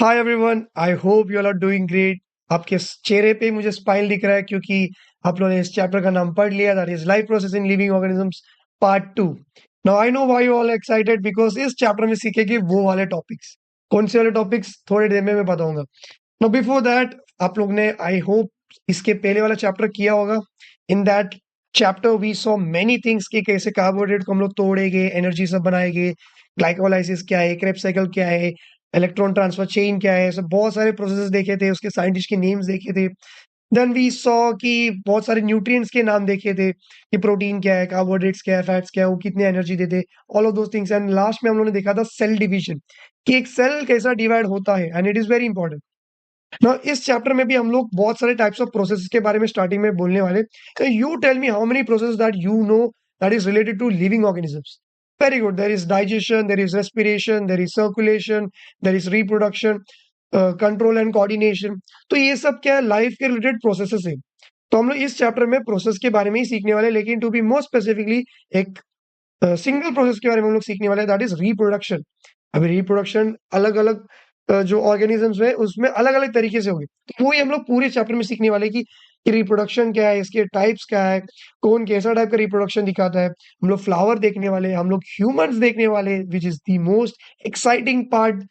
Hi everyone, I hope you all are doing great. आपके चेहरे पे मुझे स्माइल दिख रहा है क्योंकि आप लोगों ने इस चैप्टर का नाम पढ़ लिया, that is life process in living organisms part 2। Now I know why you all excited because इस चैप्टर में सीखेंगे वो वाले टॉपिक्स। कौन से वाले टॉपिक्स थोड़ी देर में मैं बताऊंगा। नाउ बिफोर दैट, आप लोग ने आई होप इसके पहले वाला चैप्टर किया होगा। In that chapter we saw many things कि कैसे कार्बोहाइड्रेट को हम लोग तोड़ेंगे, एनर्जी सब बनाएंगे, ग्लाइकोलाइसिस क्या है, क्रेब्स साइकिल क्या है, इलेक्ट्रॉन ट्रांसफर चेन क्या है, सब बहुत सारे प्रोसेसेस देखे थे, उसके साइंटिस्ट के नेम्स देखे थे। देन वी सॉ कि बहुत सारे न्यूट्रिएंट्स के नाम देखे थे कि प्रोटीन क्या है, कार्बोहाइड्रेट्स क्या है, फैट्स क्या है, वो कितने एनर्जी देते, all of those things. And last में हम लोगों ने देखा था सेल डिवीजन, कि एक सेल कैसा डिवाइड होता है, and it is very important. ना इस चैप्टर में भी हम लोग बहुत सारे टाइप्स ऑफ प्रोसेसेस के बारे में स्टार्टिंग में बोलने वाले। You tell me how many process that you know that is related to living organisms. Very good, there is digestion, there is respiration, there is circulation, there is reproduction, control and coordination. तो ये सब क्या है, life के related processes है। तो हम लोग इस चैप्टर में प्रोसेस के बारे में ही सीखने वाले, लेकिन टू बी मोर स्पेसिफिकली एक सिंगल प्रोसेस के बारे में हम लोग सीखने वाले हैं, दैट इज रिप्रोडक्शन। अभी रिप्रोडक्शन अलग अलग जो ऑर्गेनिजम्स है उसमें अलग अलग तरीके से होंगे, तो वही हम लोग पूरे चैप्टर में सीखने वाले हैं कि रिप्रोडक्शन क्या है, इसके टाइप्स क्या है, कौन कैसा टाइप का रिप्रोडक्शन दिखाता है। हम लोग फ्लावर देखने वाले हैं, हम लोग ह्यूमंस देखने वाले, which is the most exciting part.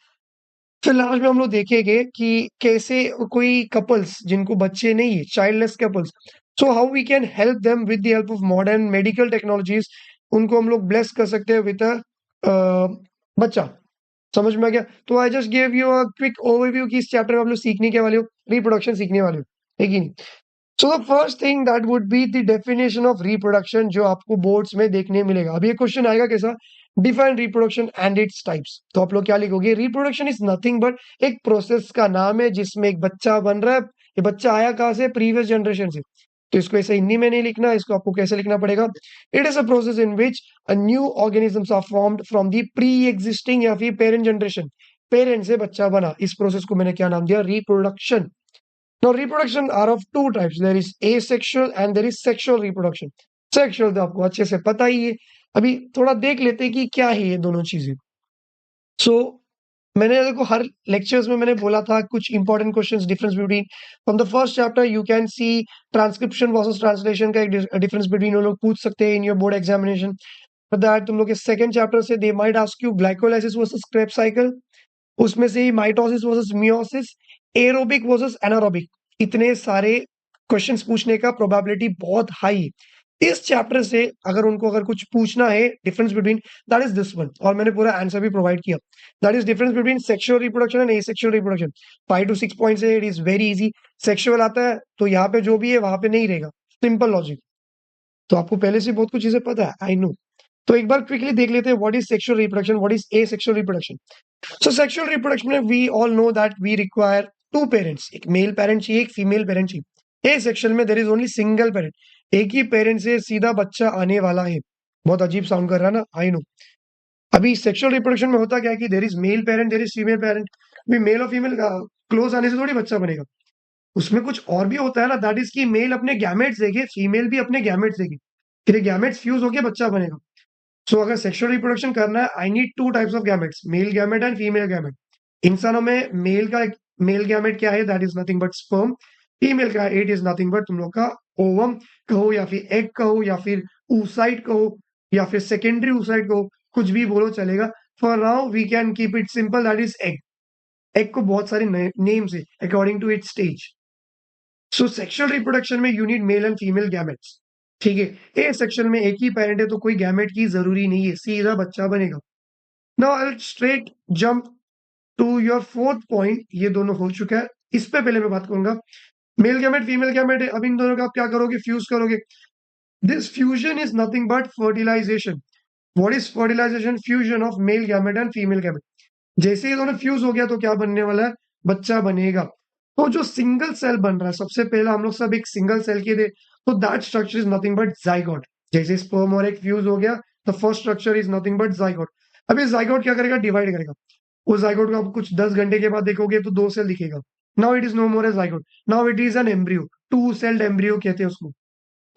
फिर लास्ट में हम लोग देखेंगे कि कैसे कोई कपल्स जिनको बच्चे नहीं है, childless couples, so how we can help them with the help of modern medical technologies, उनको हम लोग ब्लेस कर सकते हैं विद अ बच्चा। समझ में आ गया? तो I just give you a quick overview कि इस चैप्टर में आप लोग सीखने के वाले हो, रिप्रोडक्शन सीखने वाले हो, है कि नहीं? So the first thing that would be the definition of reproduction, जो आपको बोर्ड्स में देखने मिलेगा। अभी एक क्वेश्चन आएगा कैसा, define reproduction and its types. तो आप लोग क्या लिखोगे? रिप्रोडक्शन इज नथिंग बट एक प्रोसेस का नाम है जिसमें एक बच्चा बन रहा है। ये बच्चा आया कहाँ से? प्रीवियस जनरेशन से। तो इसको ऐसे हिंदी में नहीं लिखना, इसको आपको कैसे लिखना पड़ेगा? It is a process in which a new organisms are formed from the pre existing या फिर पेरेंट जनरेशन। पेरेंट से बच्चा बना, इस प्रोसेस को मैंने क्या नाम दिया? Reproduction. Now, reproduction are of two types. There is asexual and there is sexual reproduction. Sexual तो आपको अच्छे से पता ही है। अभी थोड़ा देख लेते हैं कि क्या है ये दोनों चीजें। सो मैंने देखो हर लेक्चर्स में मैंने बोला था कुछ important questions, difference between from the first chapter you can see transcription versus translation का एक डिफरेंस बिटवीन वो लोग पूछ सकते हैं in your board examination. That तुम लोग के सेकंड चैप्टर से they might ask you glycolysis versus Krebs cycle, उसमें से ही mitosis versus meiosis, aerobic versus anaerobic, इतने सारे क्वेश्चंस पूछने का प्रोबेबिलिटी बहुत हाई है। इस चैप्टर से अगर कुछ पूछना है difference between, that is this one, और मैंने पूरा आंसर भी प्रोवाइड किया। That is difference between sexual reproduction and asexual reproduction. 5 to 6 point से it is very easy. Sexual आता है तो यहाँ पे जो भी है वहां पे नहीं रहेगा, सिंपल लॉजिक। तो आपको पहले से बहुत कुछ चीजें पता है, आई नो। तो एक बार क्विकली देख लेते हैं what is sexual reproduction, what is asexual reproduction. So sexual reproduction में we all know that we require two parents, एक मेल पेरेंट चाहिए, एक फीमेल पेरेंट चाहिए। ए सेक्शुअल में there is only single parent, एक ही पेरेंट से सीधा बच्चा आने वाला है। बहुत अजीब साउंड कर रहा है ना, आई नो। अभी सेक्सुअल रिप्रोडक्शन में होता क्या है कि there is male parent, there is female parent. अभी मेल और फीमेल का क्लोज आने से थोड़ी बच्चा बनेगा, उसमें कुछ और भी होता है ना, दैट इज की मेल अपने गैमेट्स देगी, फीमेल भी अपने गैमेट्स देगी, फिर गैमेट्स फ्यूज होकर बच्चा बनेगा। सो अगर सेक्सुअल रिप्रोडक्शन करना है, I need two types of gametes, mail gamete and female gamete. इंसानों में मेल गैमेट क्या है? That is nothing but sperm. Female का इट इज नथिंग बट तुम लोग का ओवम कहो या फिर एग कहो या फिर oocyte कहो या फिर सेकेंडरी oocyte कहो, कुछ भी बोलो चलेगा। For now we can keep it simple, that is egg. Egg को बहुत सारे नेम्स है according to it stage. So sexual reproduction में you need male and female gametes, ठीक है। ए सेक्शन में एक ही पेरेंट है तो कोई गैमेट की जरूरी नहीं है, सीधा बच्चा बनेगा। Now I straight jump to your fourth point, ये दोनों हो चुका है, इस पे पहले मैं बात करूंगा। मेल गैमेट फीमेल गैमेट है, अब इन दोनों का आप क्या करोगे? फ्यूज करोगे। This fusion is nothing but fertilisation. What is fertilisation? Fusion of male gamete and female gamete. जैसे ये दोनों फ्यूज हो गया तो क्या बनने वाला है? बच्चा बनेगा। तो जो सिंगल सेल बन रहा है, सबसे पहला हम लोग सब एक सिंगल सेल के थे, तो that structure is nothing but zygote. जैसे स्पर्म और एक फ्यूज हो गया, the first structure is nothing but zygote. अब ये जाइगोट क्या करेगा? डिवाइड करेगा। उस जाइगोट को आप कुछ 10 घंटे के बाद देखोगे तो 2 सेल दिखेगा। Now it is no more a zygote, now it is an embryo, 2 celled embryo कहते हैं उसको।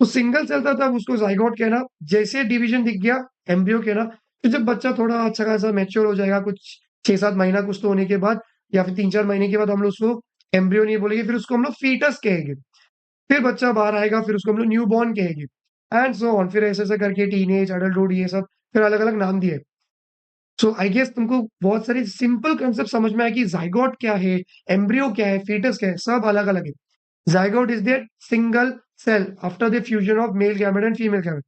तो सिंगल सेल था तब उसको जाइगोट कहना, जैसे डिवीजन दिख गया एम्ब्रियो कहना। फिर जब बच्चा थोड़ा अच्छा खासा मैच्योर हो जाएगा, कुछ 6-7 महीना कुछ तो होने के बाद, या फिर 3-4 महीने के बाद हम लोग उसको एम्ब्रियो नहीं बोलेंगे, फिर उसको हम लोग फीटस कहेंगे। फिर बच्चा बाहर आएगा, फिर उसको हम लोग न्यूबॉर्न कहेंगे एंड सो ऑन। फिर ऐसे-ऐसे करके टीनेज, अडल्टहुड ये सब फिर अलग-अलग नाम दिए। सो आई गेस तुमको बहुत सारे सिंपल कांसेप्ट समझ में आया कि ज़ायगोट क्या है, एम्ब्रियो क्या है, फीटस क्या है, सब अलग-अलग है। Zygote is that single cell after the fusion of male gamete and female gamete.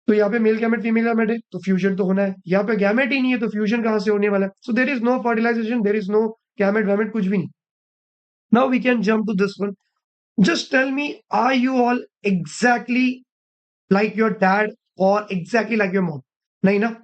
तो यहाँ पे मेल गैमेट, फीमेल गैमेट है, तो फ्यूजन तो होना है। यहाँ पे गैमेट ही नहीं है, तो फ्यूजन कहाँ से होने वाला है? So there is no fertilization, there is no गैमेट-वैमेट कुछ भी नहीं। Now we can jump to this one. Just tell me, are you all exactly like your dad और एग्जैक्टली लाइक योर मॉम? नहीं ना,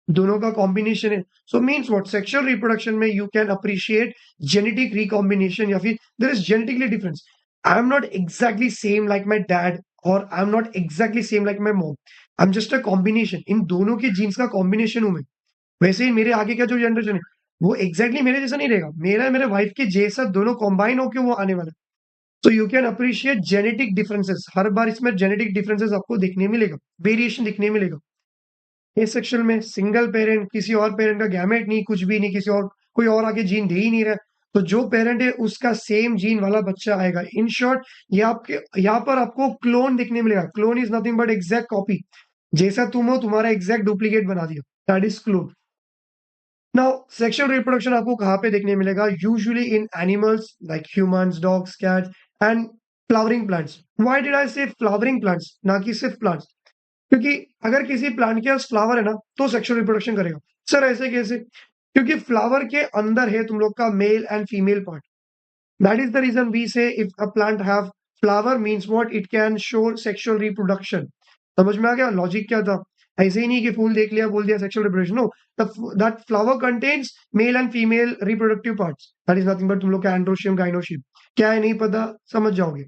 दोनों का कॉम्बिनेशन है। So means what, sexual reproduction में you can appreciate genetic recombination या फिर there is genetically difference. I am not exactly same like my dad और आई am not exactly same like my mom. I am just a combination, इन दोनों के jeans का combination हूं मैं। वैसे ही मेरे आगे का जो जनरेशन है वो एग्जैक्टली मेरे जैसा नहीं रहेगा, मेरा मेरे वाइफ के जैसा दोनों कॉम्बाइन होकर वो आने वाला है। तो you can appreciate genetic differences, हर बार इसमें जेनेटिक डिफरेंसेस आपको देखने मिलेगा, वेरिएशन दिखने मिलेगा। एसेक्सुअल में सिंगल पेरेंट, किसी और पेरेंट का गैमेट नहीं, कुछ भी नहीं, किसी और कोई और आगे जीन दे ही नहीं रहा, तो जो पेरेंट है उसका सेम जीन वाला बच्चा आएगा। इन शॉर्ट, ये आपके यहाँ पर आपको क्लोन दिखने मिलेगा। Clone is nothing but exact copy. जैसा तुम हो तुम्हारा एग्जैक्ट डुप्लीकेट बना दिया, that is clone. Now sexual reproduction आपको कहाँ पे देखने मिलेगा? Usually in animals like humans, dogs, cats and flowering plants. Why did आई से फ्लावरिंग प्लांट्स, ना कि सिर्फ प्लांट्स? क्योंकि अगर किसी प्लांट के पास फ्लावर है ना, तो सेक्सुअल रिप्रोडक्शन करेगा। सर ऐसे कैसे? क्योंकि फ्लावर के अंदर है तुम लोग का male and female part. That is the reason we say if a plant have flower means what, it can show sexual reproduction. समझ में आ गया लॉजिक क्या था? ऐसे ही नहीं कि फूल देख लिया बोल दिया sexual reproduction. No, that flower contains male and female reproductive parts. That is nothing but तुम लोग का एंड्रोशियम, गाइनोशियम। क्या है नहीं पता, समझ जाओगे।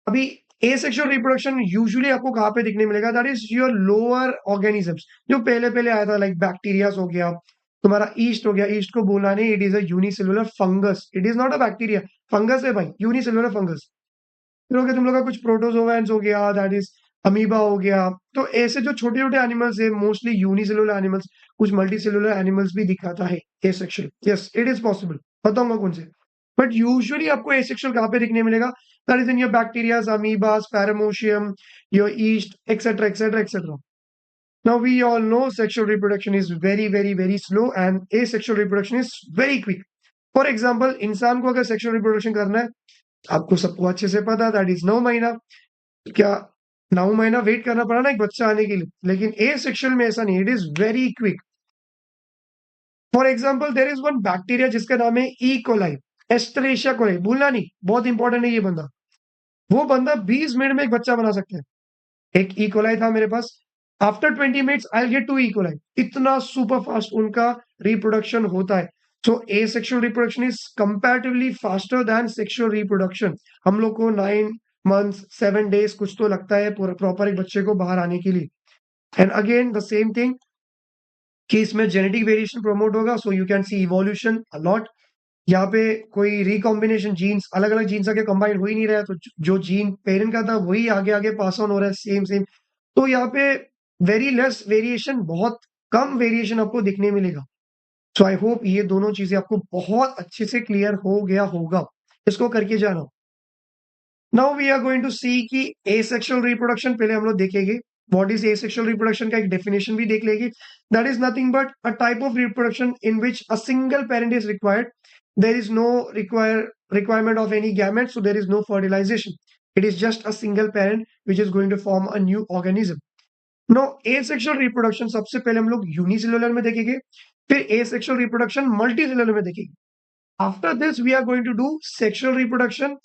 अभी एसेक्सुअल रिप्रोडक्शन यूजुअली आपको कहाँ पे दिखने मिलेगा? That is your lower organisms, जो पहले पहले आया था, लाइक बैक्टीरिया हो गया, तुम्हारा ईस्ट हो गया। ईस्ट को बोला नहीं, it is a unicellular fungus, it is not a bacteria, fungus है भाई, यूनिसेलुलर फंगस। फिर हो गया तुम लोग का कुछ प्रोटोजोएंस हो गया, दैट इज अमीबा हो गया। तो ऐसे जो छोटे छोटे एनिमल्स है, मोस्टली यूनिसेलुलर एनिमल्स, कुछ मल्टीसेलुलर एनिमल्स भी दिखाता है asexual. Yes, it is possible, बताऊंगा कौन से। बट यूजुअली आपको एसेक्सुअल कहाँ पे दिखने मिलेगा? That is in your bacterias, amoebas, paramecium, your yeast, etcetera etcetera etcetera. Now we all know sexual reproduction is very very very slow and asexual reproduction is very quick. For example, इंसान को अगर sexual reproduction करना है, आपको सबको अच्छे से पता है, दैट इज 9 महीना। क्या 9 महीना वेट करना पड़ा ना एक बच्चा आने के लिए? लेकिन ए सेक्सुअल में ऐसा नहीं, it is very quick. For example, there is one bacteria जिसका नाम है ई कोलाई, एस्टरेशिया कोलाई, भूलना नहीं, बहुत इंपॉर्टेंट है ये बंदा। वो बंदा 20 मिनट में एक बच्चा बना सकता है। एक ई कोलाई था मेरे पास, after 20 minutes I get to E coli. इतना सुपर फास्ट उनका रिप्रोडक्शन होता है। So asexual reproduction is comparatively faster than sexual reproduction. हम लोग को 9 मंथ्स 7 डेज कुछ तो लगता है प्रॉपर एक बच्चे को बाहर आने के लिए। And again the same thing कि इसमें जेनेटिक वेरिएशन प्रमोट होगा, so you can see evolution a lot. यहाँ पे कोई रिकॉम्बिनेशन जीन्स, अलग अलग जीन्स आगे कंबाइन हो ही नहीं रहा है, तो जो जीन पेरेंट का था वही आगे आगे पास ऑन हो रहा है, सेम सेम। तो यहाँ पे वेरी लेस वेरिएशन, बहुत कम वेरिएशन आपको दिखने मिलेगा। सो आई होप ये दोनों चीजें आपको बहुत अच्छे से क्लियर हो गया होगा। इसको करके जाना। Now we are going to see कि एसेक्सुअल रिप्रोडक्शन पहले हम लोग देखेंगे। व्हाट इज एसेक्सुअल रिप्रोडक्शन का एक डेफिनेशन भी देख लेंगे। That is nothing but a type of reproduction in which a single parent is required. There is no requirement of any gamete, so there is no fertilization. It is just a single parent which is going to form a new organism. Now asexual reproduction सबसे पहले हम लोग unicellular में देखेंगे, फिर asexual reproduction multicellular में देखेंगे। After this we are going to do sexual reproduction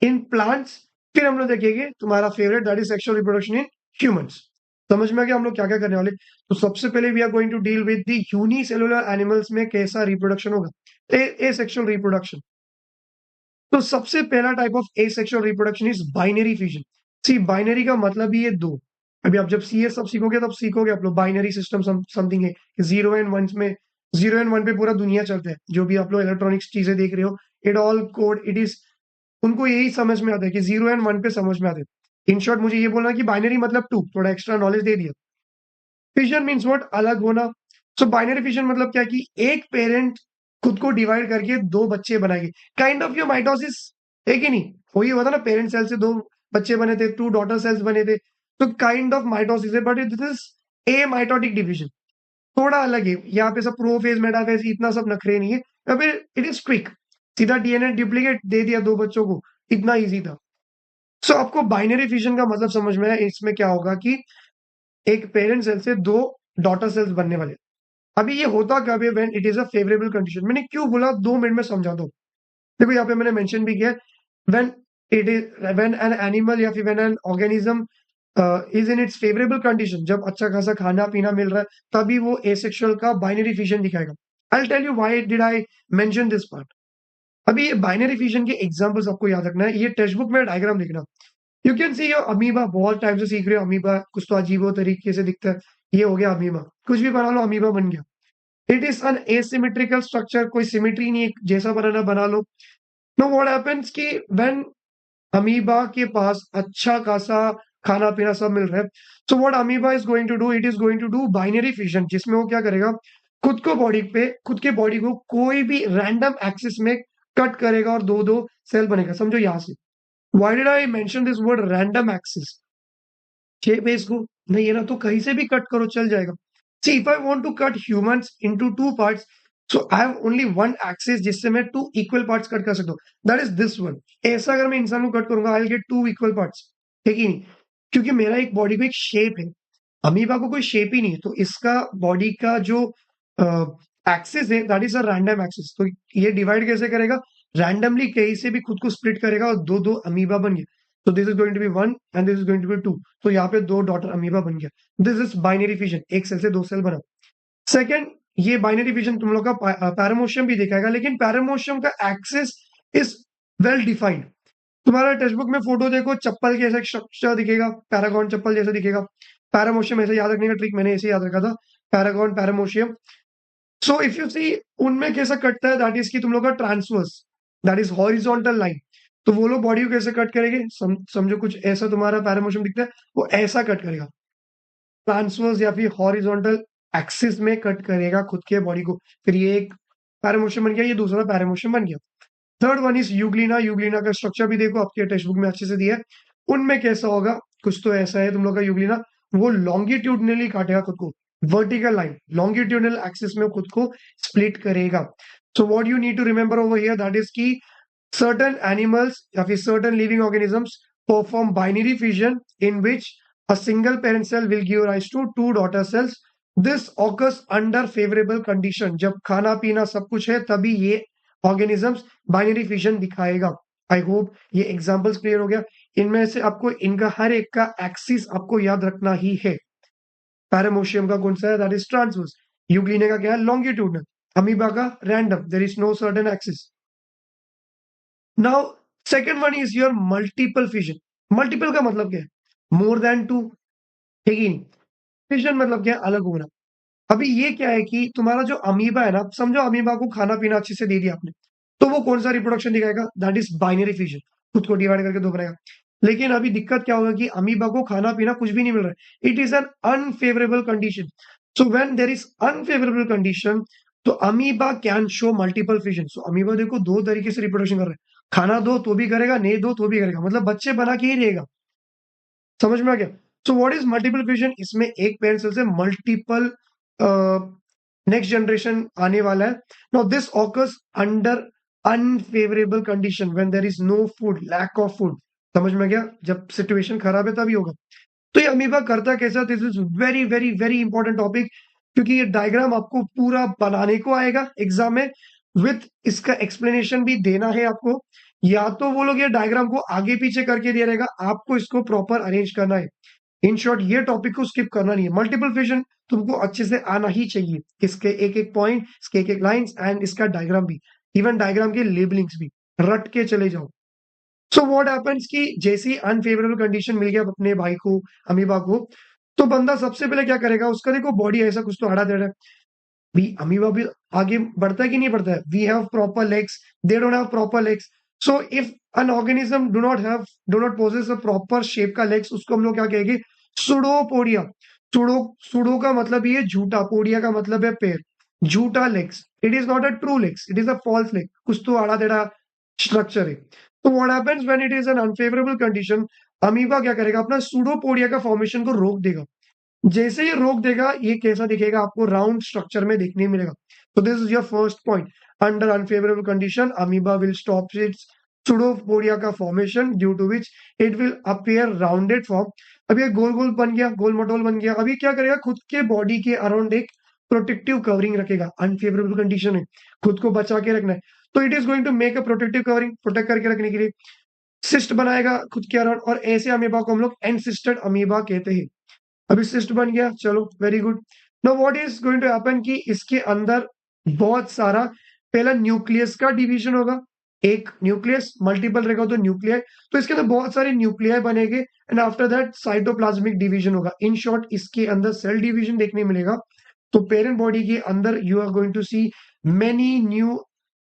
in plants. फिर हम लोग देखेंगे तुम्हारा favourite, that is sexual reproduction in humans. समझ में आ गया हम लोग क्या क्या करने वाले? तो सबसे पहले we are going to deal with the unicellular animals में कैसा रिप्रोडक्शन होगा, एसेक्सुअल रिप्रोडक्शन। तो सबसे पहला type of asexual reproduction is binary fusion. See, binary का मतलब ही है दो। अभी आप जब सीएस सब सीखोगे तब सीखोगे आप लोग बाइनरी सिस्टम समथिंग है, जीरो एंड वन में, जीरो एंड वन पे पूरा दुनिया चलता है। जो भी आप लोग इलेक्ट्रॉनिक्स चीजें देख रहे हो, it all code, it is, उनको यही समझ में आता है कि जीरो एंड वन पे समझ में आते हैं। इन शॉर्ट मुझे ये बोलना कि बाइनरी मतलब टू, थोड़ा एक्स्ट्रा नॉलेज दे दिया। फिजन मीन्स व्हाट, अलग होना। सो बाइनरी फिजन मतलब क्या कि एक पेरेंट खुद को डिवाइड करके दो बच्चे बनाएगी। काइंड ऑफ योर माइटोसिस है कि नहीं? वही हुआ था ना, पेरेंट सेल से दो बच्चे बने थे, टू डॉटर सेल्स बने थे। तो काइंड ऑफ माइटोसिस है, but this is a mitotic division, थोड़ा अलग है। यहाँ पे सब प्रोफेज मेटाफेज इतना सब नखरे नहीं है, यहाँ पे इट इज क्विक, सीधा डीएनए डुप्लीकेट दे दिया दो बच्चों को, इतना इजी था। सो आपको बाइनरी फिजन का मतलब समझ में आया। इसमें क्या होगा कि एक पेरेंट सेल से दो डॉटर सेल्स बनने वाले। अभी ये होता कब है? When it is a favourable condition. मैंने क्यों बोला, 2 मिनट में समझा दो। देखो यहाँ पे मैंने मेंशन भी किया, when it is, when an animal या फिर when an organism is in its favourable condition, जब अच्छा खासा खाना पीना मिल रहा है, तभी वो एसेक्सुअल का बाइनरी फिजन दिखाएगा। I tell you why did I mention this part. अभी ये बाइनरी फिजन के एग्जांपल्स आपको याद रखना है। ये टेक्स्ट बुक में डायग्राम लिखना। You can see your amoeba, बहुत टाइम से सीख रहे हो अमीबा, कुछ तो अजीबो तरीके से दिखता है, ये हो गया अमीबा। कुछ भी बना लो, अमीबा बन गया। It is N asymmetrical structure, कोई सिमेट्री नहीं है, जैसा बनाना बना लो। नो व्हाट हैपेंस कि व्हेन अमीबा के पास अच्छा खासा खाना पीना सब मिल रहा है, so what amoeba is going to do, it is going to do binary fission, जिसमें वो क्या करेगा, खुद को बॉडी पे, खुद के बॉडी को कोई भी रैंडम एक्सिस में कट करेगा और दो दो सेल बनेगा। समझो यहां से, why did I mention this word random axis? Shape है इसको नहीं है ना, तो कहीं से भी कट करो चल जाएगा। See if I want to cut humans into two parts, so I have only one axis जिससे मैं टू इक्वल पार्ट्स कट कर सकता हूँ, दैट इज दिस वन। ऐसा अगर मैं इंसान को कट करूंगा, I will get two equal parts, ठीक ही नहीं, क्योंकि मेरा एक बॉडी को एक शेप है। अमीबा को कोई शेप ही नहीं है, तो इसका बॉडी का जो एक्सिस है that is a random axis. तो ये डिवाइड कैसे करेगा? रैंडमली कहीं से भी खुद को स्प्लिट करेगा और दो दो अमीबा बन गया। तो this is going to be one and this is going to be two, तो यहाँ पे दो डॉटर अमीबा बन गया। दिस इज बाइनरी फिजन, एक सेल से दो सेल बना। सेकेंड, ये बाइनरी फिजन तुम लोग का पैरामोशियम भी दिखाएगा, लेकिन पैरामोशियम का एक्सिस इज वेल डिफाइंड। तुम्हारा टेक्स्ट बुक में फोटो देखो, चप्पल के ऐसा स्ट्रक्चर दिखेगा, पैरागॉन चप्पल जैसा दिखेगा। पैरामोशियम ऐसे याद रखने का ट्रिक मैंने ऐसे याद रखा था, Paragon पैरामोशियम। So if you see, उनमें कैसा कटता है, दैट इज की तुम लोग का transverse, that is horizontal line. तो वो लोग बॉडी को कैसे कट करेंगे, समझो कुछ ऐसा तुम्हारा पैरामोशियम दिखता है, वो ऐसा कट करेगा, ट्रांसवर्स या फिर हॉरिजॉन्टल एक्सिस में कट करेगा खुद के बॉडी को। फिर ये एक पैरामोशियम बन गया, ये दूसरा पैरामोशियम बन गया। Third one is Euglena. Euglena का स्ट्रक्चर भी देखो, आपके टेक्स्ट बुक में अच्छे से दिया है। उनमें कैसा होगा, कुछ तो ऐसा है तुम लोग का यूग्लिना, वो लॉन्गिट्यूडनली काटेगा खुद को, वर्टिकल लाइन लॉन्गिट्यूडनल एक्सिस में खुद को स्प्लिट करेगा। So what you need to remember over here, that is की certain animals या फिर certain living organisms perform binary fission in which a single parent cell will give rise to two daughter cells. This occurs under favorable condition, जब खाना पीना सब कुछ है तभी ये organisms binary fission दिखाएगा। आई होप ये एग्जाम्पल्स क्लियर हो गया। इनमें से आपको इनका हर एक का एक्सिस आपको याद रखना ही है। पैरामोशियम का कौन सा है, दैट इज ट्रांसवर्स। यूग्लिना का क्या है, लॉन्गिट्यूडनल। अमीबा का random, there is no certain axis. Now second one is your multiple fission. Multiple का मतलब क्या है, मोर देन टू, ठीक ही नहीं। फिजन मतलब क्या है, अलग होना। अभी ये क्या है कि तुम्हारा जो अमीबा है ना, समझो अमीबा को खाना पीना अच्छे से दे दिया आपने, तो वो कौन सा रिप्रोडक्शन दिखाएगा, दैट इज बाइनरी फिजन, खुद को डिवाइड करके दो बनाएगा। लेकिन अभी दिक्कत क्या होगा कि अमीबा को खाना पीना कुछ भी नहीं मिल रहा है, it is an unfavourable condition. So when there is unfavourable condition, तो amoeba can show multiple fission. So amoeba देखो दो तरीके से रिप्रोडक्शन कर रहा है, खाना दो तो भी करेगा, नहीं दो तो भी करेगा, मतलब बच्चे बना के ही रहेगा। समझ में आ गया? So what is multiple fission, इसमें एक पेरेंट सेल से मल्टीपल नेक्स्ट जनरेशन आने वाला है। Now this occurs under unfavourable condition when there is no food, lack of food. समझ में गया? जब सिचुएशन खराब है तभी होगा। तो ये अमीबा करता कैसा, this is very very very important topic, क्योंकि ये डायग्राम आपको पूरा बनाने को आएगा एग्जाम में, विथ इसका एक्सप्लेनेशन भी देना है आपको। या तो वो लोग ये डायग्राम को आगे पीछे करके दे रहेगा, आपको इसको प्रॉपर अरेंज करना है। इन शॉर्ट, ये टॉपिक को स्किप करना नहीं है। मल्टीपल फिजन तुमको अच्छे से आना ही चाहिए, इसके एक एक पॉइंट, इसके एक एक लाइंस एंड इसका डायग्राम भी, इवन डायग्राम के लेबलिंग्स भी रट के चले जाओ। सो व्हाट हैपेंस कि जैसे ही अनफेवरेबल कंडीशन मिल गया अपने भाई को, अमीबा को, तो बंदा सबसे पहले क्या करेगा, उसका देखो बॉडी ऐसा कुछ तो आड़ा टेढ़ा है। भी अमीबा भी आगे बढ़ता है कि नहीं बढ़ता है, we have proper legs, they don't have proper legs. So if an organism do not possess a proper shape का लेग्स, उसको हम लोग क्या कहेंगे, सुडोपोडिया। सुडो सुडो का मतलब ये झूठा, पोडिया का मतलब है पैर। झूठा legs, it is not a true legs, it is a false leg, कुछ तो आड़ा टेढ़ा स्ट्रक्चर है। तो what happens when it is an unfavourable condition, amoeba क्या करेगा, अपना सूडोपोडिया का फॉर्मेशन को रोक देगा। जैसे ये रोक देगा, ये कैसा दिखेगा आपको, राउंड स्ट्रक्चर में देखने मिलेगा। तो this is your first point, under unfavourable condition amoeba will stop its pseudopodia का formation, due to which it will appear rounded form. अब ये गोल गोल बन गया, गोल मटोल बन गया। अभी क्या करेगा, खुद के बॉडी के अराउंड एक प्रोटेक्टिव कवरिंग रखेगा। अनफेवरेबल कंडीशन है, खुद को बचा के रखना है, तो it is going to make a protective covering, protect करके रखने के लिए सिस्ट बनाएगा खुद के अराउंड, और ऐसे अमीबा को हम लोग एनसिस्टेड अमीबा कहते हैं। अभी सिस्ट बन गया, चलो very good. Now what is going to happen कि इसके अंदर बहुत सारा, पहला न्यूक्लियस का डिवीजन होगा, एक न्यूक्लियस, मल्टीपल रहेगा तो न्यूक्लियाई, तो इसके अंदर बहुत सारे न्यूक्लियाई बनेंगे, and after that cytoplasmic division होगा। इन शॉर्ट इसके अंदर सेल डिवीजन देखने मिलेगा। तो पेरेंट बॉडी के अंदर you are going to see many new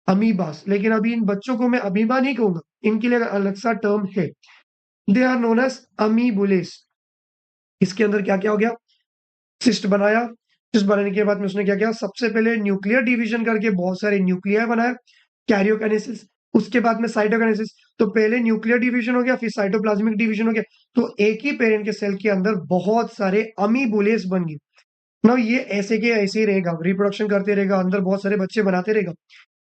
amoebas, लेकिन अभी इन बच्चों को मैं अमीबा नहीं कहूंगा, इनके लिए अलग सा टर्म है, दे आर नोन एज अमीबुलेस। इसके अंदर क्या क्या हो गया, सिस्ट बनाया, सिस्ट बनाने के बाद में उसने क्या किया, सबसे पहले न्यूक्लियर डिवीजन करके बहुत सारे न्यूक्लियर बनाया, कैरियोकाइनेसिस, उसके बाद में साइटोकाइनेसिस। तो पहले न्यूक्लियर डिवीजन हो गया, फिर साइटोप्लाज्मिक डिवीजन हो गया, तो एक ही पेरेंट के सेल के अंदर बहुत सारे अमीबुलेस बन गए। ना ये ऐसे के ऐसे ही रहेगा, रिप्रोडक्शन करते रहेगा, अंदर बहुत सारे बच्चे बनाते रहेगा।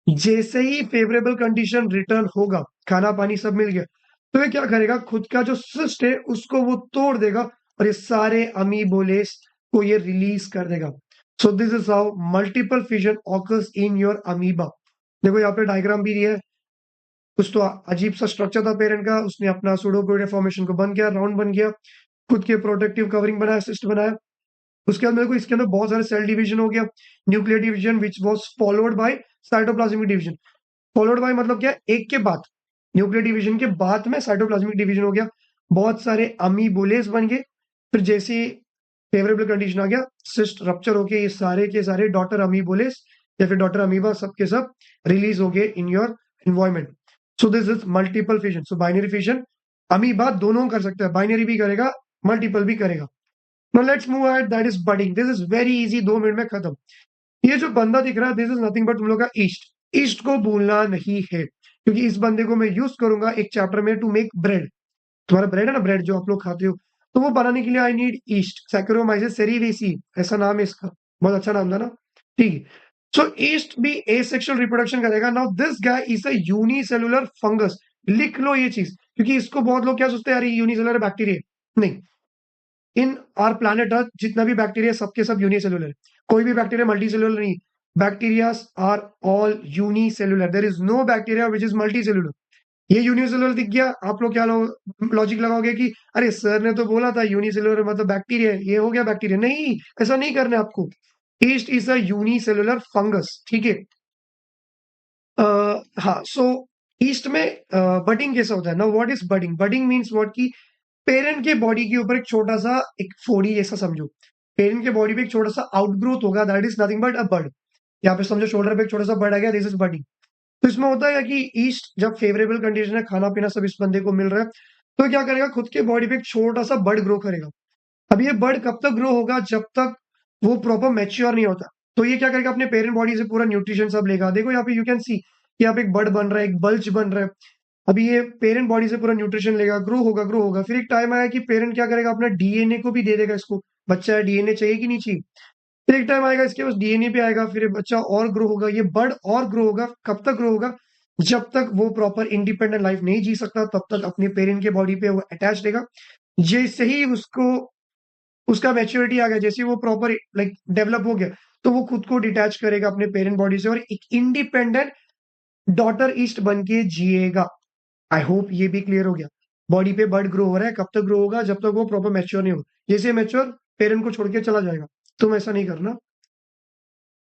जैसे ही फेवरेबल कंडीशन रिटर्न होगा, खाना पानी सब मिल गया, तो ये क्या करेगा, खुद का जो सिस्ट है उसको वो तोड़ देगा, और ये सारे अमीबोलेस को ये रिलीज कर देगा। सो this is how multiple fission occurs in your amoeba. देखो यहाँ पे डायग्राम भी दिया है, कुछ तो अजीब सा स्ट्रक्चर था पेरेंट का, उसने अपना सूडोपोडिया फॉर्मेशन को बन गया, राउंड बन गया, खुद के प्रोटेक्टिव कवरिंग बनाया, सिस्ट बनाया। उसके बाद मेरे को इसके अंदर बहुत सारे सेल डिवीजन हो गया, nuclear division which was followed by cytoplasmic division. Followed by मतलब क्या, एक के बाद, न्यूक्लियर डिवीजन के बाद में साइटोप्लाज्मिक डिवीजन हो गया, बहुत सारे अमीबोलेस बन गए। फिर जैसे फेवरेबल कंडीशन आ गया, सिस्ट रप्चर होके ये सारे के सारे डॉटर अमीबोलेस या फिर डॉटर अमीबा सब के सब रिलीज हो गए in your environment. So this is multiple fission. So binary fission amoeba दोनों कर सकता है, बाइनरी भी करेगा, मल्टीपल भी करेगा। Now let's move ahead, that is budding. This is very easy, 2 minute में खत्म। ये जो बंदा दिख रहा है, दिस इज नथिंग बट तुम लोग का ईस्ट। ईस्ट को भूलना नहीं है, क्योंकि इस बंदे को मैं यूज करूंगा एक चैप्टर में टू मेक ब्रेड। तुम्हारा ब्रेड है ना, ब्रेड जो आप लोग खाते हो, तो वो बनाने के लिए आई नीड ईस्ट, सैक्रोमाइसिस सेरिवेसी, ऐसा नाम है इसका, बहुत अच्छा नाम था ना, ठीक है। सो ईस्ट भी एसेक्सुअल रिप्रोडक्शन करेगा। Now this guy is a unicellular fungus. लिख लो ये चीज, क्योंकि इसको बहुत लोग क्या सोचते हैं, अरे यूनिसेलुलर बैक्टीरिया, नहीं। इन आर प्लैनेट अर्थ जितना भी बैक्टीरिया सबके सब यूनिसेलुलर है, कोई भी बैक्टीरिया मल्टी सेलुलर नहीं। Bacteria are all unicellular, there is no bacteria which is multi cellular. ये यूनिसेलुलर दिख गया, आप लोग क्या लॉजिक लगाओगे कि अरे सर ने तो बोला था यूनिसेलुलर मतलब बैक्टीरिया है, ये हो गया बैक्टीरिया, नहीं, ऐसा नहीं करना है आपको। East is a unicellular fungus, ठीक है। हाँ, सो ईस्ट में बडिंग कैसा होता है ना, what is budding, budding means what की, पेरेंट के बॉडी के ऊपर एक छोटा सा एक फोड़ी जैसा समझो, पेरेंट के बॉडी पे एक छोटा सा आउटग्रोथ होगा, that is nothing but a bird. यहाँ पे समझो शोल्डर पे एक छोटा सा बर्ड आ गया, दिस इज बडिंग। तो इसमें होता है कि ईस्ट जब फेवरेबल कंडीशन है, खाना पीना सब इस बंदे को मिल रहा है, तो क्या करेगा, खुद के बॉडी पे एक छोटा सा बर्ड ग्रो करेगा। अब ये बर्ड कब तक ग्रो होगा, जब तक वो प्रॉपर मैच्योर नहीं होता। तो ये क्या करेगा, अपने पेरेंट बॉडी से पूरा न्यूट्रिशन सब लेगा। देखो यहाँ पे यू कैन सी, यहाँ पे एक बर्ड बन रहा है, एक बल्ज बन रहा है। अभी ये पेरेंट बॉडी से पूरा न्यूट्रिशन लेगा, ग्रो होगा, ग्रो होगा, फिर एक टाइम आया कि पेरेंट क्या करेगा, अपना डीएनए को भी दे देगा इसको। बच्चा है, डीएनए चाहिए कि नहीं चाहिए। फिर एक टाइम आएगा इसके पास डीएनए पे आएगा, फिर ये बच्चा और ग्रो होगा, ये बर्ड और ग्रो होगा। कब तक ग्रो होगा, जब तक वो प्रॉपर इंडिपेंडेंट लाइफ नहीं जी सकता, तब तक अपने पेरेंट के बॉडी पे वो अटैच रहेगा। जैसे ही उसको, उसका मैच्योरिटी आ गया, जैसे ही वो प्रॉपर लाइक डेवलप हो गया, तो वो खुद को डिटैच करेगा अपने पेरेंट बॉडी से, और एक इंडिपेंडेंट डॉटर ईस्ट बन के जिएगा। आई होप ये भी क्लियर हो गया। बॉडी पे बर्ड ग्रो हो रहा है, कब तक ग्रो होगा, जब तक वो प्रॉपर मैच्योर नहीं होगा। जैसे मैच्योर, पेरेंट को छोड़ के चला जाएगा। तुम ऐसा नहीं करना।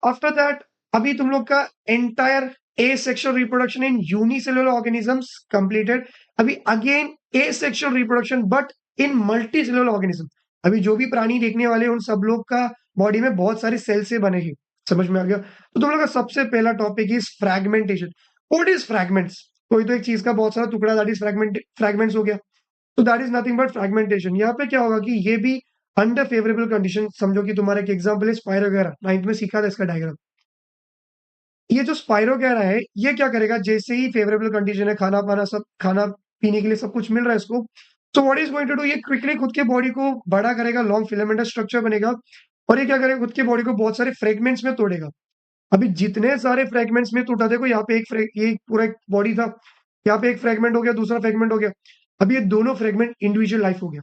आफ्टर दैट, अभी तुम लोग का entire asexual reproduction in unicellular organisms completed. अभी again asexual reproduction but in multicellular organism। अभी जो भी प्राणी देखने वाले उन सब लोग का बॉडी में बहुत सारे सेल से बने हैं। समझ में आ गया। तो तुम लोग का सबसे पहला topic is fragmentation. What is fragments, कोई तो एक चीज का बहुत सारा टुकड़ा, दैट इज फ्रैगमेंट्स हो गया। तो that is nothing but fragmentation. यहाँ पे क्या होगा कि ये भी अंडर फेवरेबल कंडीशन, समझो कि तुम्हारा एक एग्जाम्पल है स्पाइरो वगैरह, नाइन्थ में सीखा था इसका डायग्राम। ये जो स्पाइरो कह रहा है, ये क्या करेगा, जैसे ही फेवरेबल कंडीशन है, खाना पाना सब, खाना पीने के लिए सब कुछ मिल रहा है इसको, तो what is going to do, ये क्विकली खुद के बॉडी को बड़ा करेगा, लॉन्ग फिलामेंटल स्ट्रक्चर बनेगा, और ये क्या करेगा, खुद के बॉडी को बहुत सारे फ्रेगमेंट्स में तोड़ेगा। अभी जितने सारे फ्रेगमेंट्स में टूटा, देखो यहाँ पे ये पूरा एक बॉडी था, यहाँ पे एक फ्रेगमेंट हो गया, दूसरा फ्रेगमेंट हो गया, अब ये दोनों फ्रेगमेंट इंडिविजुअल लाइफ हो गया।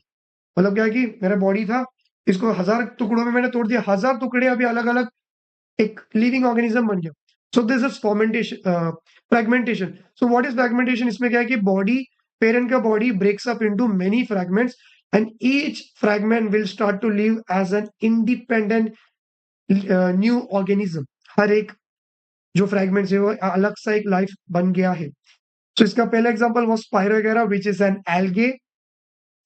मतलब क्या है कि मेरा बॉडी था, इसको 1000 टुकड़ों में मैंने तोड़ दिया, 1000 टुकड़े अभी अलग अलग एक लिविंग ऑर्गेनिज्म बन गया। So this is fermentation, fragmentation. So what is fragmentation, इसमें क्या है कि बॉडी, पेरेंट का body breaks up into many fragments, and each fragment will start to live as an independent new organism. हर एक जो फ्रैगमेंट्स है वो अलग सा एक लाइफ बन गया है। सो इसका पहला एग्जांपल वो स्पाइरो वगैरह which is an algae.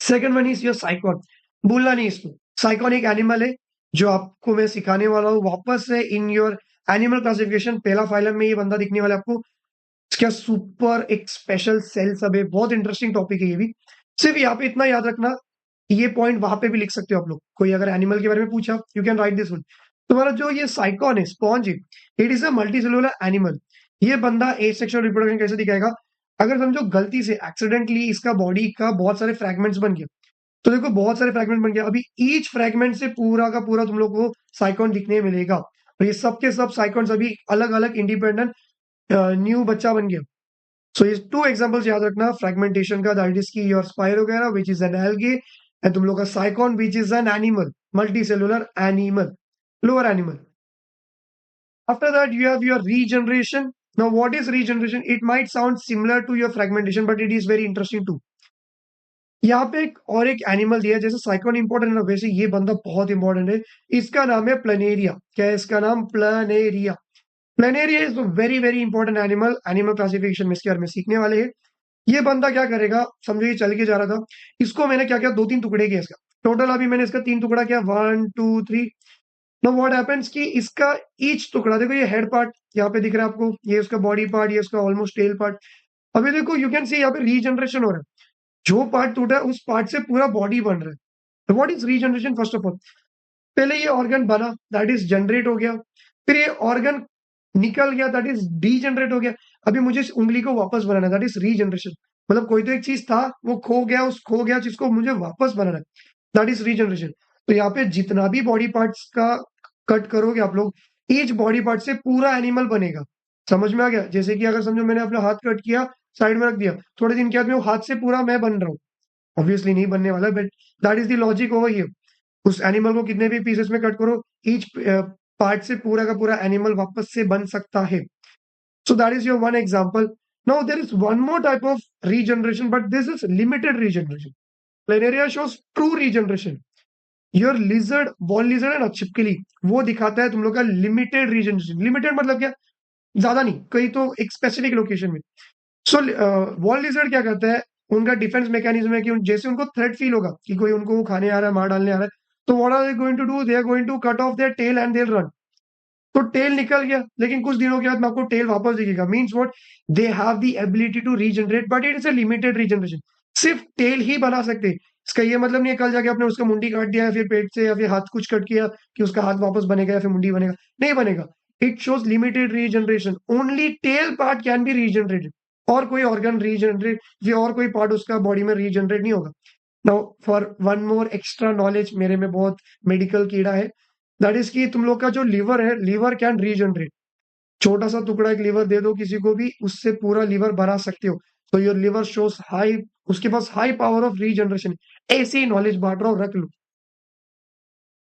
Second one is your साइकॉन। भूलना नहीं इसको, साइकॉन एक एनिमल है जो आपको मैं सिखाने वाला हूँ वापस से इन योर एनिमल क्लासिफिकेशन। पहला फाइलम में ये बंदा दिखने वाला है आपको, इसका सुपर एक स्पेशल सेल सब है, बहुत इंटरेस्टिंग टॉपिक है ये भी। सिर्फ यहाँ पे इतना याद रखना, ये पॉइंट वहां पे भी लिख सकते हो आप लोग, कोई अगर एनिमल के बारे में पूछा, you can write this one. तुम्हारा जो ये साइकॉन है, स्पॉन्ज है, it is a multi cellular animal. ये बंदा एसेक्सुअल रिप्रोडक्शन कैसे दिखाएगा, अगर समझो गलती से एक्सीडेंटली इसका बॉडी का बहुत सारे फ्रैगमेंट्स बन गया, तो देखो बहुत सारे फ्रैगमेंट बन गया, अभी ईच फ्रैगमेंट से पूरा का पूरा तुम लोग को साइकॉन दिखने मिलेगा, और ये सब के सब साइकॉन्स अभी अलग अलग इंडिपेंडेंट न्यू बच्चा बन गया। सो ये टू एग्जांपल्स याद रखना फ्रैगमेंटेशन का, दैट इज की your spirogyra which is an algae, and तुम लोग का sycon which is an animal, multi cellular animal, lower animal. After that, you have your regeneration. Now, what is regeneration? It might sound similar to your fragmentation, but it is very interesting too. यहाँ पे एक और एक animal दिया है, जैसे cyclone important है ना, वैसे ये बंदा बहुत इंपॉर्टेंट है। इसका नाम है प्लेनेरिया। क्या है इसका नाम? Planaria. Planaria is very very important animal, animal classification में इसके बारे में सीखने वाले हैं। ये बंदा क्या करेगा, समझो ये चल के जा रहा था, इसको मैंने क्या किया, 2-3 टुकड़े किए इसका, टोटल अभी मैंने इसका 3 टुकड़ा किया, 1 2 3। नो व्हाट हैपेंस कि इसका ईच टुकड़ा, देखो ये हेड पार्ट यहाँ पे दिख रहा है आपको, ये उसका बॉडी पार्ट, ये उसका ऑलमोस्ट टेल पार्ट। अभी देखो यू कैन सी यहाँ पे रीजनरेशन हो रहा है, जो पार्ट टूटा है उस पार्ट से पूरा बॉडी बन रहा है। What is regeneration? First of all, पहले ये ऑर्गन बना, दैट इज जनरेट हो गया, फिर ये ऑर्गन निकल गया, दैट इज डीजनरेट हो गया। अभी मुझे इस उंगली को वापस बनाना है, दैट इज रीजनरेशन। मतलब कोई तो एक चीज था, वो खो गया, उस खो गया चीज को मुझे वापस बनाना है, दैट इज रीजनरेशन। तो यहाँ पे जितना भी बॉडी पार्ट्स का कट करोगे आप लोग, ईच बॉडी पार्ट से पूरा एनिमल बनेगा। समझ में आ गया? जैसे कि अगर समझो मैंने अपना हाथ कट किया, साइड में रख दिया, थोड़े दिन के बाद में वो हाथ से पूरा मैं बन रहा हूँ, ऑब्वियसली नहीं बनने वाला, but that is the logic over here. उस एनिमल को कितने भी पीसेस में कट करो, ईच पार्ट से पूरा का पूरा एनिमल वापस से बन सकता है। So that is your one example. Now there is one more type of regeneration, but this is limited regeneration. Planaria shows true regeneration. Your lizard, wall lizard है ना, छिपकली, वो दिखाता है तुम लोग का लिमिटेड रीजनरेशन। लिमिटेड मतलब क्या? ज्यादा नहीं, कहीं तो एक स्पेसिफिक लोकेशन में। सो वॉल लिजर्ड क्या करता है, उनका डिफेंस मैकेनिज्म है कि जैसे उनको थ्रेट फील होगा कि कोई उनको खाने आ रहा है, मार डालने आ रहा है, तो what are they going to do, they are going to cut off their tail and they run. तो टेल निकल गया, लेकिन कुछ दिनों के बाद में आपको टेल वापस दिखेगा, means what, they have the ability to regenerate, but it is a limited regeneration. सिर्फ टेल ही बना सकते हैं। इसका ये मतलब नहीं है कल जाके आपने उसका मुंडी काट दिया, या फिर पेट से, या फिर हाथ कुछ कट किया कि उसका हाथ वापस बनेगा या फिर मुंडी बनेगा, नहीं बनेगा। It shows limited regeneration, only tail part can be regenerated, और कोई ऑर्गन रीजनरेट या और कोई पार्ट उसका बॉडी में रीजनरेट नहीं होगा। Now for one more extra knowledge, मेरे में बहुत मेडिकल कीड़ा है, दैट इज कि तुम लोग का जो लीवर है, लीवर कैन रीजनरेट। छोटा सा टुकड़ा एक लीवर दे दो किसी को भी, उससे पूरा लीवर बना सकते हो। तो योर लीवर शोज हाई, उसके पास हाई पावर ऑफ रीजनरेशन। ऐसी नॉलेज बांट रहा हूं, रख लो।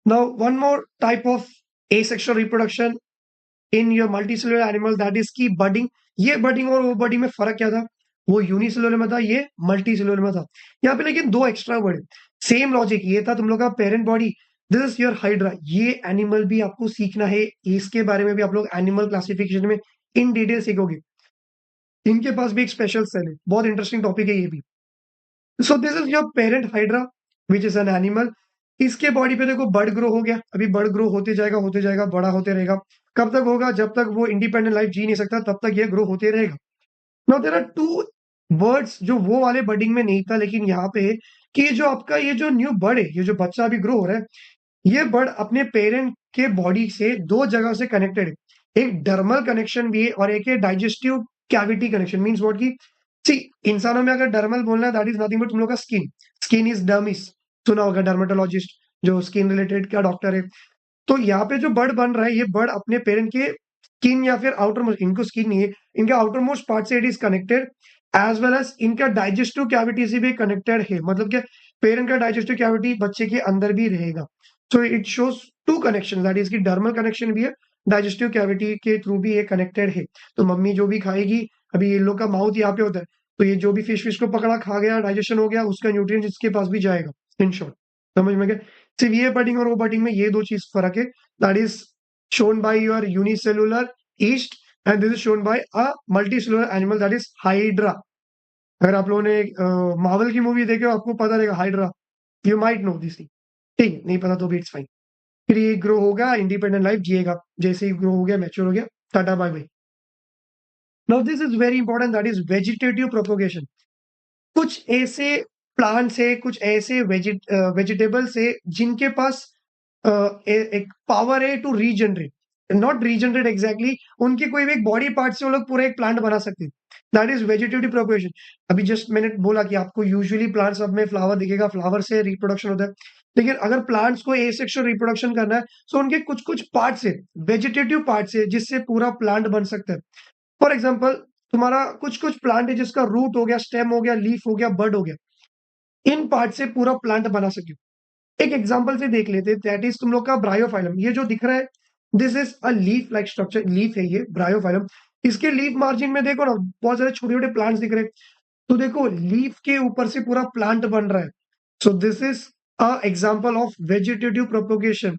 Now one more type of asexual reproduction in your multicellular animal, that is की बडिंग। ये बडिंग और वो बडिंग में फर्क क्या था? वो यूनिसेलुलर में था, ये मल्टी सेलुलर में था। यहाँ पे लेकिन दो एक्स्ट्रा वर्ड, सेम लॉजिक। ये था तुम लोग का parent body, this is your hydra. ये एनिमल भी आपको सीखना है, इसके बारे में भी आप लोग एनिमल क्लासिफिकेशन में इन डिटेल सीखोगे। इनके पास भी एक स्पेशल सेल है, बहुत इंटरेस्टिंग टॉपिक है ये भी। सो this is your parent hydra which is an animal. इसके बॉडी पे देखो बर्ड ग्रो हो गया, अभी बर्ड ग्रो होते जाएगा, बड़ा होते रहेगा। कब तक होगा? जब तक वो इंडिपेंडेंट लाइफ जी नहीं सकता, तब तक ये ग्रो होते रहेगा। Now there are two words जो वो वाले बर्डिंग में नहीं था, लेकिन यहाँ पे है कि जो आपका ये जो न्यू बर्ड है, ये जो बच्चा अभी ग्रो हो रहा है, ये बर्ड अपने पेरेंट के बॉडी से दो जगह से कनेक्टेड है। एक डर्मल कनेक्शन भी है और एक है digestive cavity connection. Means what की सी इंसानों में अगर डर्मल बोलना है दैट इज नथिंग बट तुम लोग का स्किन। स्किन इज डर्मिस, सुना होगा डर्मेटोलॉजिस्ट जो स्किन रिलेटेड का डॉक्टर है। तो यहाँ पे जो बर्ड बन रहा है ये बर्ड अपने पेरेंट के स्किन या फिर आउटर मोस्ट, इनको स्किन नहीं है, इनके आउटर मोस्ट पार्ट से it is connected as well as इनका डाइजेस्टिव कैविटी से भी कनेक्टेड है। मतलब क्या पेरेंट का डाइजेस्टिव कैविटी बच्चे के अंदर भी रहेगा। So it shows two connection, that is की डर्मल कनेक्शन भी है, डाइजेस्टिव कैविटी के थ्रू भी ये कनेक्टेड है। तो मम्मी जो भी खाएगी, अभी ये लोग का माउथ यहाँ पे होता है, तो ये जो भी फिश फिश को पकड़ा खा गया, डाइजेशन हो गया, उसका न्यूट्रिएंट इसके पास भी जाएगा। इन शॉर्ट समझ में गया। सिर्फ ये बटिंग और वो बटिंग में ये दो चीज फर्क है। That is shown by your unicellular east and this is shown by a multicellular animal that is hydra. अगर आप लोगों ने मार्वल की मूवी देखे हो आपको पता रहेगा hydra, you might know this thing. ठीक है, नहीं पता तो भी इट्स फाइन। फिर ये ग्रो होगा, इंडिपेंडेंट लाइफ जिएगा, जैसे ही ग्रो हो गया, मैच्योर हो गया, टाटा bye bye. Now this is very important, that is vegetative propagation. कुछ ऐसे प्लांट्स है, कुछ ऐसे वेजिटेबल्स है जिनके पास एक पावर है to regenerate, not regenerate exactly, उनके कोई भी एक बॉडी पार्ट से वो लोग पूरा एक प्लांट बना सकते हैं। That is vegetative propagation. अभी जस्ट मैंने बोला कि आपको यूजुअली प्लांट्स सब में फ्लावर दिखेगा, फ्लावर से रिप्रोडक्शन होता है। लेकिन अगर प्लांट्स को एसेक्सुअल रिप्रोडक्शन करना है तो उनके कुछ कुछ पार्ट्स है, वेजिटेटिव पार्ट्स है, जिससे पूरा प्लांट बन सकता है। फॉर एग्जाम्पल तुम्हारा कुछ कुछ प्लांट है जिसका रूट हो गया, स्टेम हो गया, लीफ हो गया, बड हो गया, इन पार्ट से पूरा प्लांट बना सकते हो। एक एग्जांपल से देख लेते हैं, दैट इज तुम लोग का ब्रायोफाइलम। ये जो दिख रहा है this is a leaf like structure, leaf है ये ब्रायोफाइलम। इसके लीफ मार्जिन में देखो ना बहुत सारे छोटे छोटे प्लांट्स दिख रहे हैं। तो देखो लीफ के ऊपर से पूरा प्लांट बन रहा है। सो this is a example of vegetative propagation.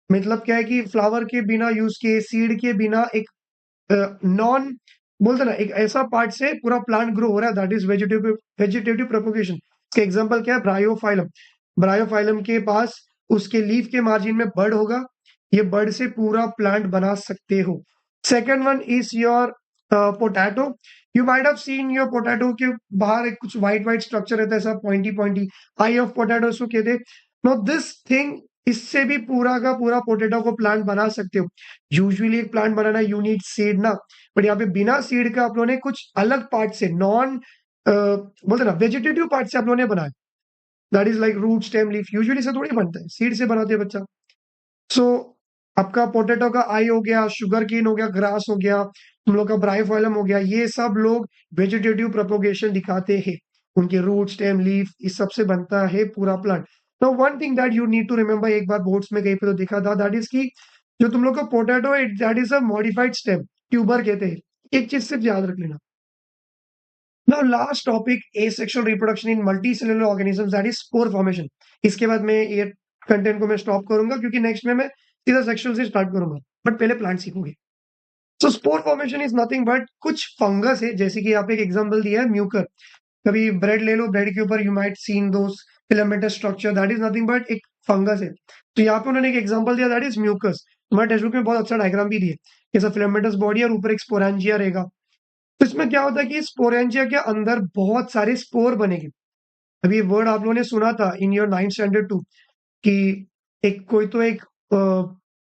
मतलब क्या है कि फ्लावर के बिना यूज किए, सीड के बिना एक नॉन बोलते ना एक ऐसा पार्ट से पूरा प्लांट ग्रो हो रहा है, that is vegetative vegetative propagation. इसका एग्जांपल क्या है, ब्रायोफाइलम। ब्रायोफाइलम के पास उसके लीफ के मार्जिन में बर्ड होगा, ये बर्ड से पूरा प्लांट बना सकते हो। Second one is your potato. You might have seen your potato के बाहर एक कुछ व्हाइट व्हाइट स्ट्रक्चर रहता है, ऐसा pointy pointy, I of potato इसको कहते हैं। नो दिस थिंग, इससे भी पूरा का पूरा पोटैटो को प्लांट बना सकते हो। यूजुअली एक plant banana you need seed ना, बट यहाँ पे बिना सीड का आप लोगों ने कुछ अलग पार्ट से नॉन बोलते ना वेजिटेटिव पार्ट से आप लोगों ने बनाया। That is like root stem leaf, usually से थोड़ी बनता है, सीड से बनाते हैं बच्चा। सो आपका पोटैटो का आई हो गया, शुगर केन हो गया, ग्रास हो गया, तुम लोग का ब्रायोफाइलम हो गया, ये सब लोग वेजिटेटिव प्रोपोगेशन दिखाते हैं। उनके रूट स्टेम लीफ इस सब से बनता है पूरा प्लांट। तो one thing that you need to remember, एक बार बोर्ड्स में कहीं पे तो दिखा था, दैट इज की जो तुम लोग का पोटैटो है that is a modified stem, tuber कहते हैं। एक चीज सिर्फ याद रख लेना। Now last topic, asexual reproduction in multicellular organisms, that is spore formation. इसके बाद मैं ये कंटेंट को मैं स्टॉप करूंगा क्योंकि नेक्स्ट में मैं सीधा सेक्सुअल से स्टार्ट करूंगा, बट पहले प्लांट सीखोगे। So spore formation is nothing but कुछ फंगस है, जैसे कि यहाँ पे एक एग्जांपल दिया है म्यूकर। कभी ब्रेड ले लो, ब्रेड के ऊपर you might seen those filamentous structure, that is nothing but एक फंगस है। तो यहाँ पे उन्होंने एक एग्जांपल दिया, दैट इज म्यूकस। तुम्हारे टेक्स्ट बुक में बहुत अच्छा डायग्राम भी दिया, जैसा फिलामेंटस बॉडी और ऊपर एक स्पोरेंजिया रहेगा। तो इसमें क्या होता है कि स्पोरेंजिया के अंदर बहुत सारे स्पोर बनेंगे। अभी ये वर्ड आप लोगों ने सुना था in your 9th standard to, कि एक कोई तो एक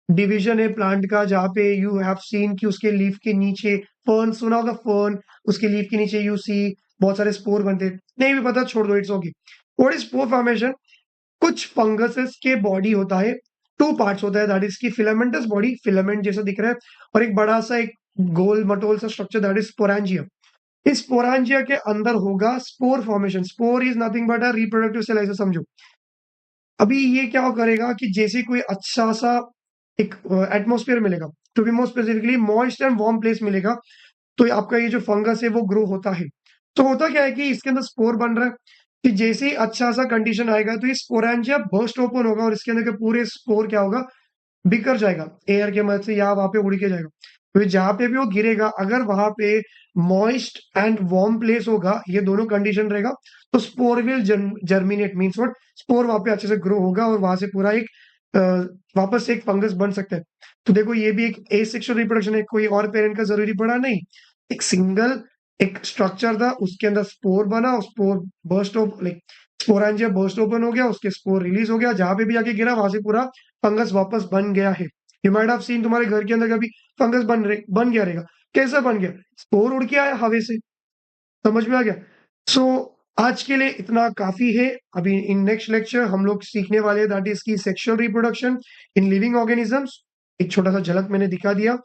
डिवीजन है प्लांट का जहाँ पे यू हैव सीन कि उसके लीफ के नीचे फर्न, सुना होगा फर्न, उसके लीफ के नीचे यू सी बहुत सारे स्पोर बनते हैं। नहीं भी पता छोड़ दो, it's okay. What is spore formation? कुछ फंगसेस के बॉडी होता है, टू पार्ट्स होता है, दैट इज की फिलामेंटस बॉडी, फिलामेंट जैसा दिख रहा है, और एक बड़ा सा एक गोल मटोल सा स्ट्रक्चर, दैट इज स्पोरेंजिया। इस स्पोरेंजिया के अंदर होगा spore formation. Spore is nothing but a reproductive cell, ऐसे समझो। अभी ये क्या करेगा कि जैसे कोई अच्छा सा एक एटमॉस्फेयर मिलेगा, to be more specifically moist and warm place मिलेगा, तो आपका ये जो फंगस है वो ग्रो होता है। तो होता क्या है कि इसके अंदर स्पोर बन रहा है, कि जैसे ही अच्छा सा कंडीशन आएगा तो ये स्पोरेंजिया बर्स्ट ओपन होगा और इसके अंदर के पूरे स्पोर क्या होगा, बिखर जाएगा एयर के मदद से, या वहां पे उड़ के जाएगा। तो जहां पे भी वो गिरेगा, अगर वहां पे मॉइस्ट एंड वार्म प्लेस होगा, ये दोनों कंडीशन रहेगा, तो spore will germinate. Means what, spore वहां पे अच्छे से ग्रो होगा और वहां से पूरा एक अ, वापस से एक फंगस बन सकता है। तो देखो ये भी एक एसेक्सुअल रिप्रोडक्शन है, कोई और पेरेंट का जरूरी पड़ा नहीं, एक सिंगल एक स्ट्रक्चर था, उसके अंदर स्पोर बना, spore burst of like sporangia burst open हो गया, उसके स्पोर रिलीज हो गया, जहां पे भी आके गिरा वहां से पूरा फंगस वापस बन गया है। यू माइट हैव सीन तुम्हारे घर के अंदर कभी फंगस बन गया रहेगा। कैसा बन गया? स्पोर उड़ के आया हवा से। समझ में आ गया? सो आज के लिए इतना काफी है। अभी इन नेक्स्ट लेक्चर हम लोग सीखने वाले हैं दैट इज की sexual reproduction in living organisms. एक छोटा सा झलक मैंने दिखा दिया।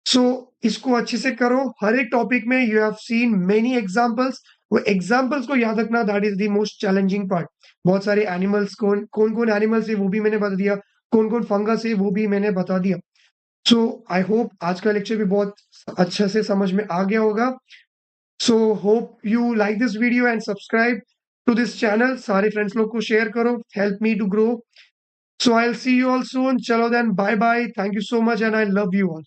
सो इसको अच्छे से करो। हर एक टॉपिक में you have seen many examples. वो एग्जांपल्स को याद रखना, that is the most challenging part. बहुत सारे एनिमल्स, कौन कौन एनिमल्स है वो भी मैंने बता दिया, कौन कौन फंगस है वो भी मैंने बता दिया। सो आई होप आज का लेक्चर भी बहुत अच्छे से समझ में आ गया होगा। So hope you like this video and subscribe to this channel. सारे फ्रेंड्स लोग को शेयर करो, help me to grow. So I will see you all soon. चलो then, bye bye, thank you so much and I love you all.